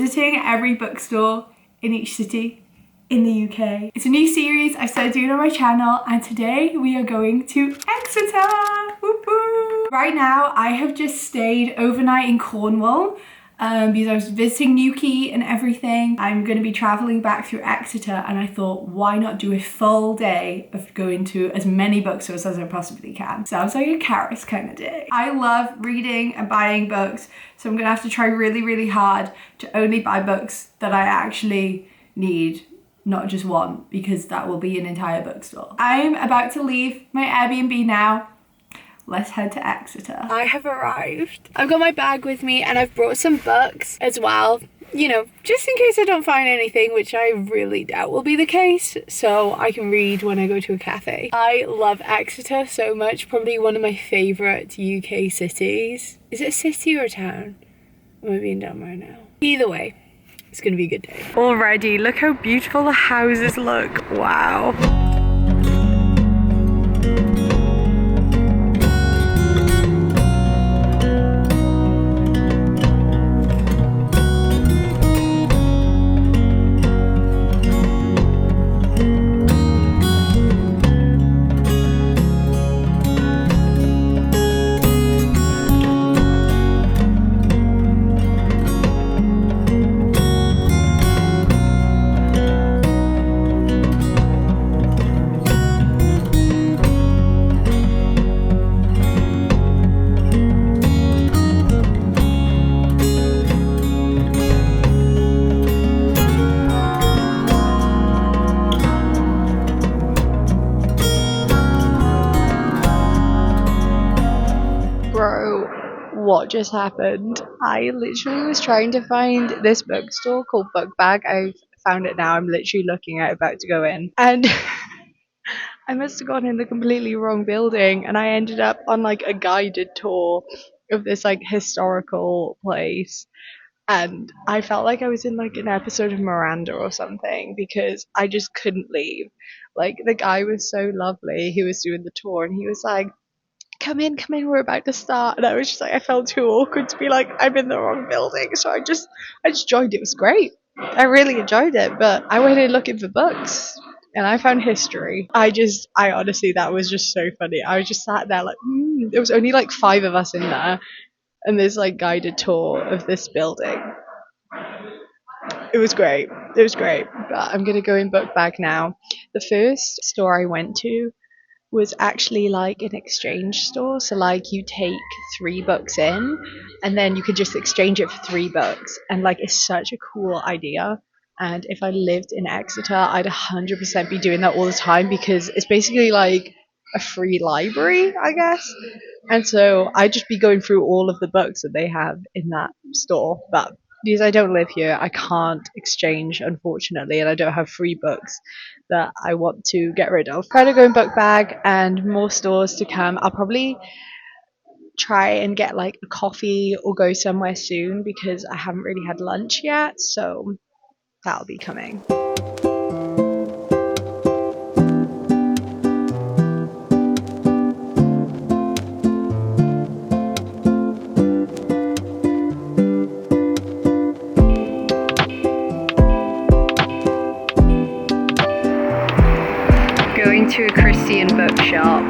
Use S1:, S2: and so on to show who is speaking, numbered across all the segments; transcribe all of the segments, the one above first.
S1: visiting every bookstore in each city in the UK. It's a new series I started doing on my channel, and today we are going to Exeter. Woo-hoo. Right now I have just stayed overnight in Cornwall because I was visiting Newquay and everything. I'm going to be travelling back through Exeter, and I thought, why not do a full day of going to as many bookstores as I possibly can. Sounds like a carrots kind of day. I love reading and buying books, so I'm going to have to try really, really hard to only buy books that I actually need, not just one, because that will be an entire bookstore. I'm about to leave my Airbnb now. Let's head to Exeter. I have arrived. I've got my bag with me and I've brought some books as well, you know, just in case I don't find anything, which I really doubt will be the case, so I can read when I go to a cafe. I love Exeter so much, probably one of my favourite UK cities. Is it a city or a town? Am I being dumb right now? Either way, it's gonna be a good day. Already, look how beautiful the houses look. Wow. What just happened? I literally was trying to find this bookstore called Book Bag. I've found it now. I'm literally looking at it, about to go in, and I must have gone in the completely wrong building, and I ended up on like a guided tour of this like historical place, and I felt like I was in like an episode of Miranda or something because I just couldn't leave. Like, the guy was so lovely, he was doing the tour, and he was like, come in, we're about to start. And I was just like, I felt too awkward to be like, I'm in the wrong building. So I just joined. It was great. I really enjoyed it, but I went in looking for books and I found history. I honestly, that was just so funny. I was just sat there like, there was only like 5 of us in there, and there's like guided tour of this building. It was great. But I'm going to go in Book Bag now. The first store I went to was actually like an exchange store, so like you take 3 books in and then you could just exchange it for 3 books, and like it's such a cool idea. And if I lived in Exeter, I'd 100% be doing that all the time, because it's basically like a free library, I guess. And so I'd just be going through all of the books that they have in that store. But because I don't live here, I can't exchange, unfortunately, and I don't have free books that I want to get rid of. Try to go in Book Bag, and more stores to come. I'll probably try and get like a coffee or go somewhere soon, because I haven't really had lunch yet, so that'll be coming. Going to a Christian bookshop.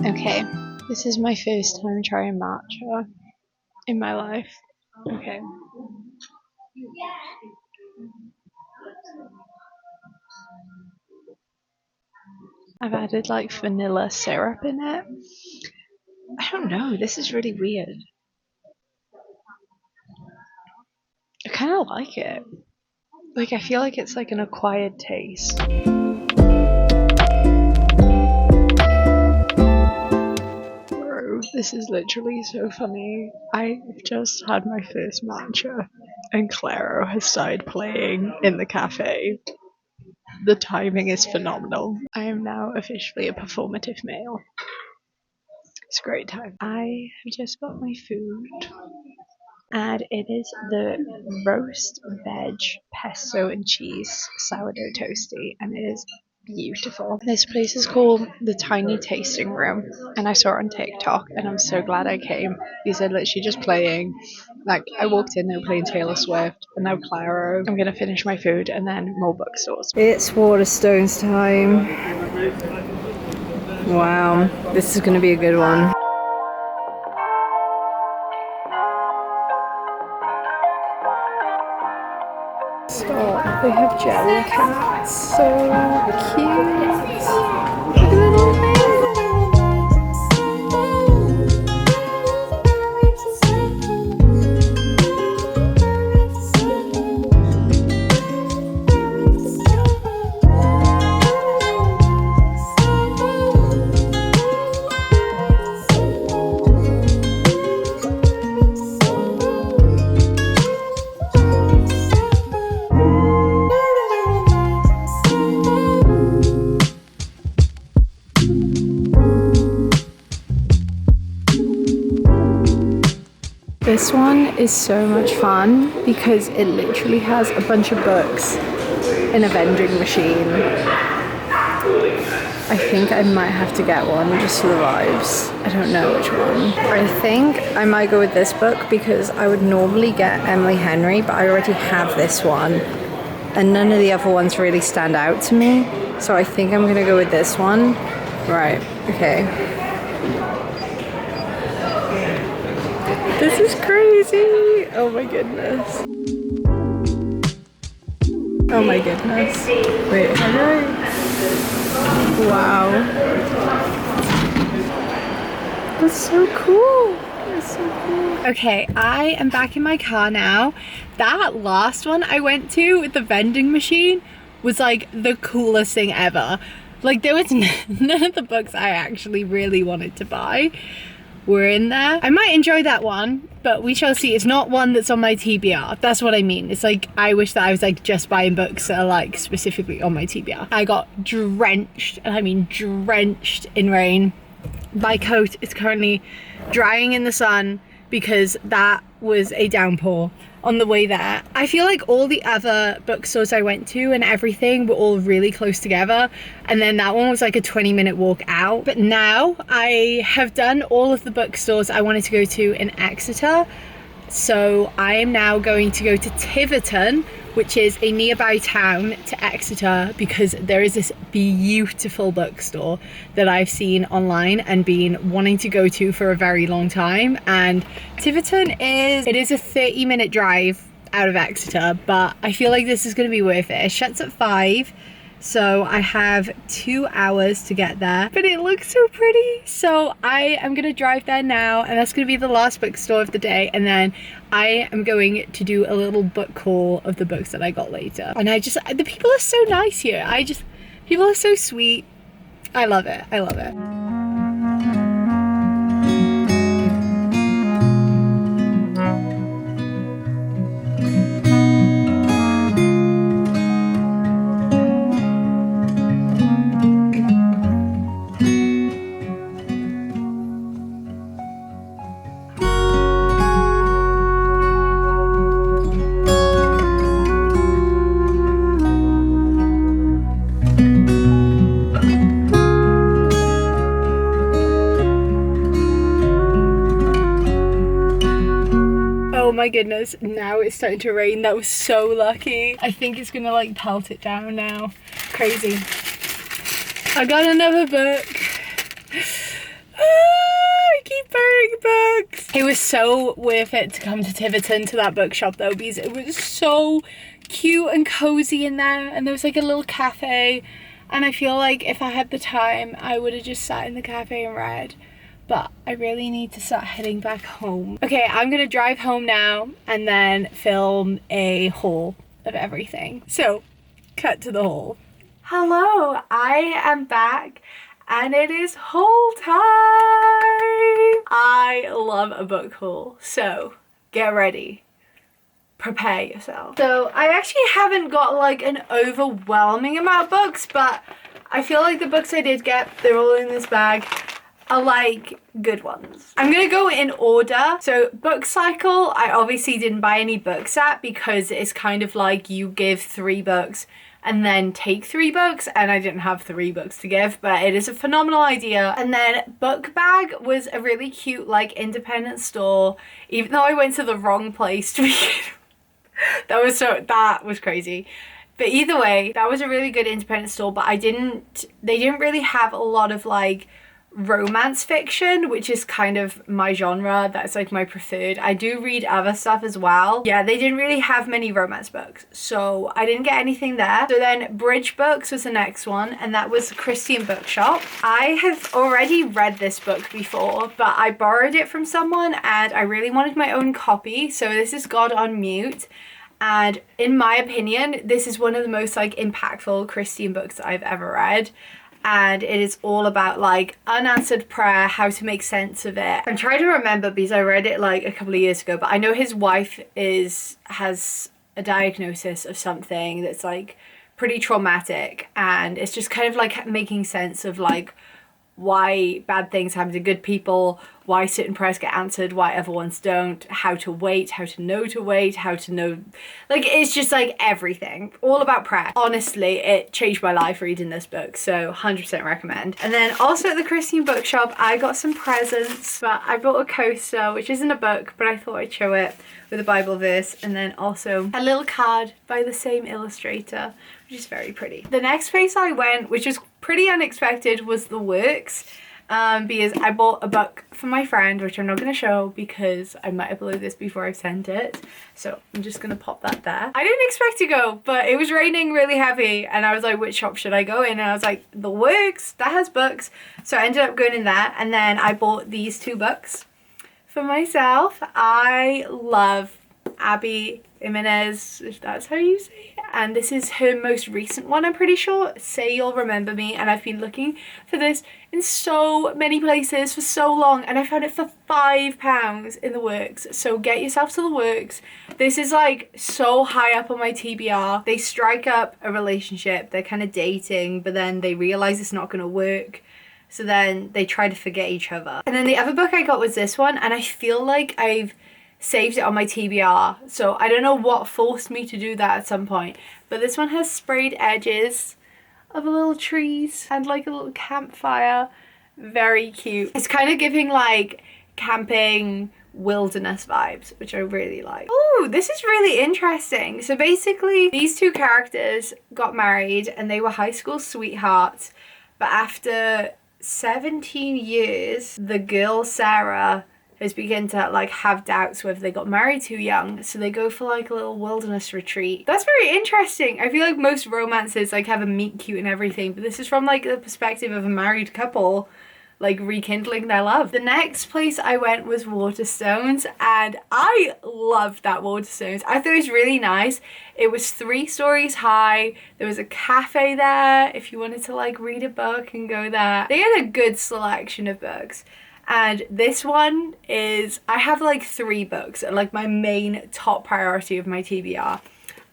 S1: Okay, this is my first time trying matcha in my life. Okay. I've added like vanilla syrup in it. I don't know, this is really weird. I kind of like it. Like, I feel like it's like an acquired taste. Bro, This is literally so funny. I've just had my first matcha and Claro has started playing in the cafe. The timing is phenomenal. I am now officially a performative male. It's a great time. I have just got my food and it is the roast veg pesto and cheese sourdough toasty and it is beautiful. This place is called the Tiny Tasting Room and I saw it on TikTok and I'm so glad I came. These are literally just playing, like I walked in, they were playing Taylor Swift and now Claro. I'm gonna finish my food and then more bookstores.
S2: It's Waterstones time. Wow, this is gonna be a good one. Oh, they have jelly cats. So cute. Look at little man. This one is so much fun because it literally has a bunch of books in a vending machine. I think I might have to get one just for the vibes. I don't know which one. I think I might go with this book because I would normally get Emily Henry, but I already have this one. And none of the other ones really stand out to me. So I think I'm gonna go with this one. Right, okay. This is crazy! Oh my goodness. Oh my goodness. Wait, hello. Wow. That's so cool. That's so cool. Okay, I am back in my car now. That last one I went to with the vending machine was like the coolest thing ever. Like there was none of the books I actually really wanted to buy were in there. I might enjoy that one, but we shall see. It's not one that's on my TBR. That's what I mean. It's like I wish that I was like just buying books that are like specifically on my TBR. I got drenched, and I mean drenched in rain. My coat is currently drying in the sun because that was a downpour on the way there. I feel like all the other bookstores I went to and everything were all really close together, and then that one was like a 20-minute walk out. But now I have done all of the bookstores I wanted to go to in Exeter, so I am now going to go to Tiverton, which is a nearby town to Exeter, because there is this beautiful bookstore that I've seen online and been wanting to go to for a very long time. And Tiverton is a 30-minute drive out of Exeter, but I feel like this is going to be worth it. It shuts at 5, so I have 2 hours to get there, but it looks so pretty. So I am going to drive there now, and that's going to be the last bookstore of the day, and then I am going to do a little book haul of the books that I got later. And the people are so nice here. People are so sweet. I love it. I love it. Oh my goodness, now it's starting to rain. That was so lucky. I think it's gonna like pelt it down now. Crazy. I got another book. I keep buying books. It was so worth it to come to Tiverton to that bookshop though, because it was so cute and cozy in there, and there was like a little cafe, and I feel like if I had the time I would have just sat in the cafe and read. But I really need to start heading back home. Okay, I'm gonna drive home now and then film a haul of everything. So, cut to the haul. Hello, I am back and it is haul time! I love a book haul, so get ready. Prepare yourself. So I actually haven't got like an overwhelming amount of books, but I feel like the books I did get, they're all in this bag, are like good ones. I'm gonna go in order. So Book Cycle, I obviously didn't buy any books at because it's kind of like you give 3 books and then take 3 books, and I didn't have 3 books to give, but it is a phenomenal idea. And then Book Bag was a really cute like independent store, even though I went to the wrong place to begin. That was crazy. But either way, that was a really good independent store, but they didn't really have a lot of like romance fiction, which is kind of my genre. That's like my preferred. I do read other stuff as well. Yeah, they didn't really have many romance books, so I didn't get anything there. So then Bridge Books was the next one, and that was Christian Bookshop. I have already read this book before, but I borrowed it from someone and I really wanted my own copy. So this is God on Mute. And in my opinion, this is one of the most like impactful Christian books that I've ever read. And it is all about like unanswered prayer, how to make sense of it. I'm trying to remember because I read it like a couple of years ago, but I know his wife has a diagnosis of something that's like pretty traumatic, and it's just kind of like making sense of like why bad things happen to good people, why certain prayers get answered, why other ones don't, how to wait, how to wait, how to know, like it's just like everything, all about prayer. Honestly, it changed my life reading this book, so 100% recommend. And then also at the Christian Bookshop, I got some presents, but I bought a coaster, which isn't a book, but I thought I'd show it with a Bible verse, and then also a little card by the same illustrator, which is very pretty. The next place I went, which was pretty unexpected, was The Works, because I bought a book for my friend, which I'm not going to show because I might upload this before I've sent it, so I'm just going to pop that there. I didn't expect to go, but it was raining really heavy, and I was like, which shop should I go in? And I was like, The Works, that has books, so I ended up going in there. And then I bought these 2 books for myself. I love Abby Jimenez, if that's how you say it, and this is her most recent one, I'm pretty sure, Say You'll Remember Me, and I've been looking for this in so many places for so long, and I found it for £5 in The Works. So get yourself to The Works. This is like so high up on my TBR. They strike up a relationship, they're kind of dating, but then they realize it's not going to work, so then they try to forget each other. And then the other book I got was this one, and I feel like I've saved it on my TBR, so I don't know what forced me to do that at some point, but this one has sprayed edges of little trees and like a little campfire. Very cute. It's kind of giving like camping wilderness vibes, which I really like. Oh, this is really interesting. So basically these 2 characters got married and they were high school sweethearts, but after 17 years the girl Sarah has begun to like have doubts whether they got married too young, so they go for like a little wilderness retreat. That's very interesting. I feel like most romances like have a meet cute and everything, but this is from like the perspective of a married couple like rekindling their love. The next place I went was Waterstones, and I loved that Waterstones. I thought it was really nice. It was 3 stories high. There was a cafe there if you wanted to like read a book and go there. They had a good selection of books. And this one is, I have like 3 books and like my main top priority of my TBR,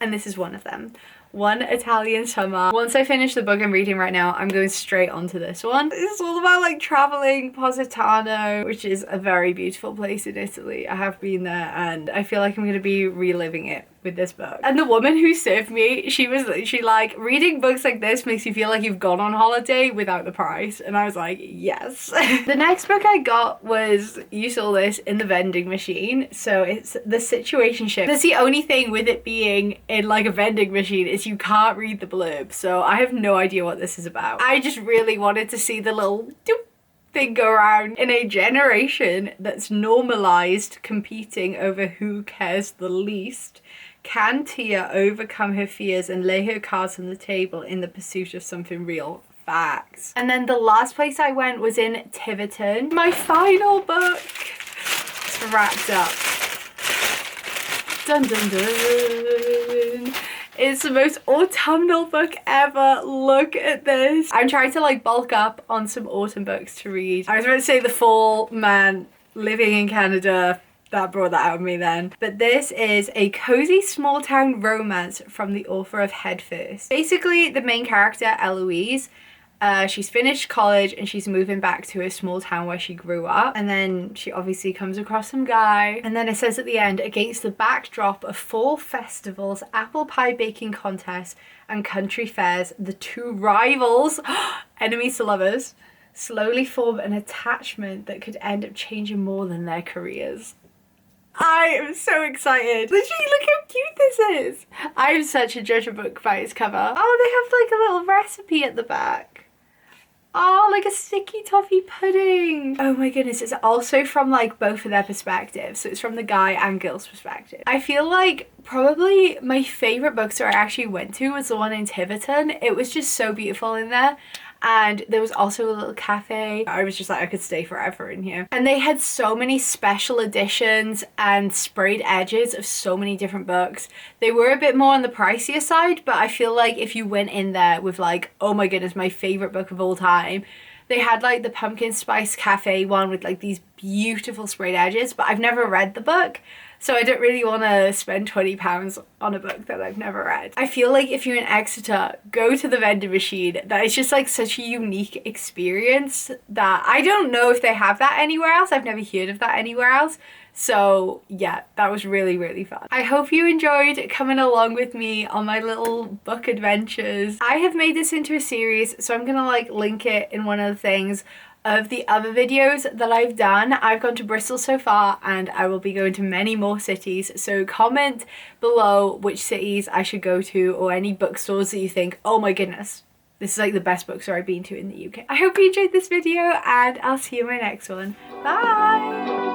S2: and this is one of them. One Italian Summer. Once I finish the book I'm reading right now, I'm going straight onto this one. It's all about like traveling Positano, which is a very beautiful place in Italy. I have been there and I feel like I'm going to be reliving it with this book. And the woman who served me, she was literally like, reading books like this makes you feel like you've gone on holiday without the price. And I was like, yes. The next book I got was, you saw this in the vending machine, so it's The Situationship. That's the only thing with it being in like a vending machine is you can't read the blurb, so I have no idea what this is about. I just really wanted to see the little doop thing go around. In a generation that's normalized competing over who cares the least, can Tia overcome her fears and lay her cards on the table in the pursuit of something real? Facts. And then the last place I went was in Tiverton. My final book. It's wrapped up. Dun dun dun. It's the most autumnal book ever. Look at this. I'm trying to like bulk up on some autumn books to read. I was about to say the fall, man, living in Canada, that brought that out of me then. But this is a cozy small town romance from the author of Head First. Basically, the main character, Eloise, she's finished college and she's moving back to a small town where she grew up, and then she obviously comes across some guy, and then it says at the end, against the backdrop of fall festivals, apple pie baking contests and country fairs, the two rivals, enemies to lovers, slowly form an attachment that could end up changing more than their careers. I am so excited. Literally, look how cute this is. I'm such a judge of book by its cover. Oh, they have like a little recipe at the back. Oh, like a sticky toffee pudding. Oh my goodness, it's also from like both of their perspectives. So it's from the guy and girl's perspective. I feel like probably my favourite bookstore I actually went to was the one in Tiverton. It was just so beautiful in there. And there was also a little cafe. I was just like, I could stay forever in here. And they had so many special editions and sprayed edges of so many different books. They were a bit more on the pricier side, but I feel like if you went in there with like, oh my goodness, my favorite book of all time, they had like the pumpkin spice cafe one with like these beautiful sprayed edges, but I've never read the book. So I don't really want to spend £20 on a book that I've never read. I feel like if you're in Exeter, go to the vending machine. That is just like such a unique experience that I don't know if they have that anywhere else. I've never heard of that anywhere else. So yeah, that was really, really fun. I hope you enjoyed coming along with me on my little book adventures. I have made this into a series, so I'm gonna like link it in one of the things of the other videos that I've done. I've gone to Bristol so far and I will be going to many more cities, so comment below which cities I should go to or any bookstores that you think, oh my goodness, this is like the best bookstore I've been to in the UK. I hope you enjoyed this video and I'll see you in my next one. Bye!